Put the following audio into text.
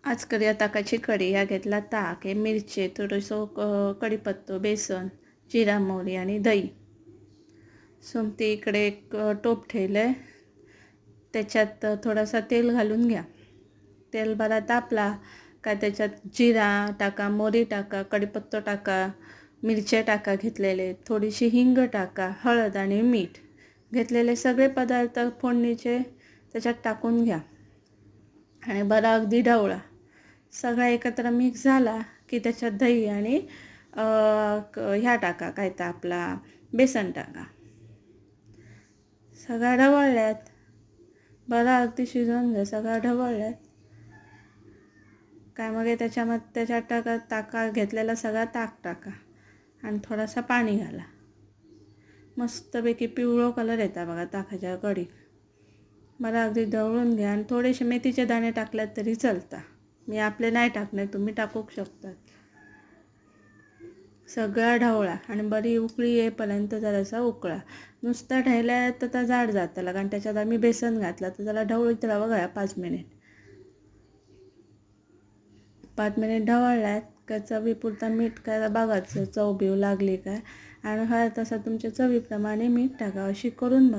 आज करूया ताकाची कढी. या घेतला ताक, हे मिरची, थोडंसं कढीपत्तो, बेसन, जिरा मोहरी आणि दही. सोमती इकडे एक टोप ठेवलं आहे, त्याच्यात थोडासा तेल घालून घ्या. तेल बरा तापला का त्याच्यात जिरा टाका, मोहरी टाका, कढीपत्तो टाका, मिरच्या टाका घेतलेले, थोडीशी हिंग टाका, हळद आणि मीठ घेतलेले सगळे पदार्थ फोडणीचे त्याच्यात टाकून घ्या आणि बरा अगदी ढवळा. सगळा एकत्र मिक्स झाला की त्याच्यात दही आणि ह्या टाका, काय तर आपला बेसन टाका. सगळ्या ढवळल्यात, बरा अगदी शिजवून घ्या. सगळ्या ढवळल्यात काय मग त्याच्यात टाका, ताका घेतलेला सगळा ताक टाका आणि थोडासा पाणी घाला. मस्तपैकी पिवळं कलर येता बघा ताकाच्या कढीत. बरं अगदी ढवळून घ्या आणि थोडेसे मेथीचे दाणे टाकल्यात तरी चालता. मी आपले नाही टाकले, तुम्ही टाकू शकता. सगळा ढवळा आणि बरी उकळी येईपर्यंत जरासा उकळा. नुसता ढवळल्या तर त्या जाड जातं कारण त्याच्यात आम्ही बेसन घातलं, तर त्याला ढवळीत राहा बघा 5 मिनिट. 5 मिनिट ढवळल्यात का चवीपुरता मीठ काय बघायचं, चव बिव लागली काय, आणि तसं तुमच्या चवीप्रमाणे मीठ टाका. अशी करून बघा.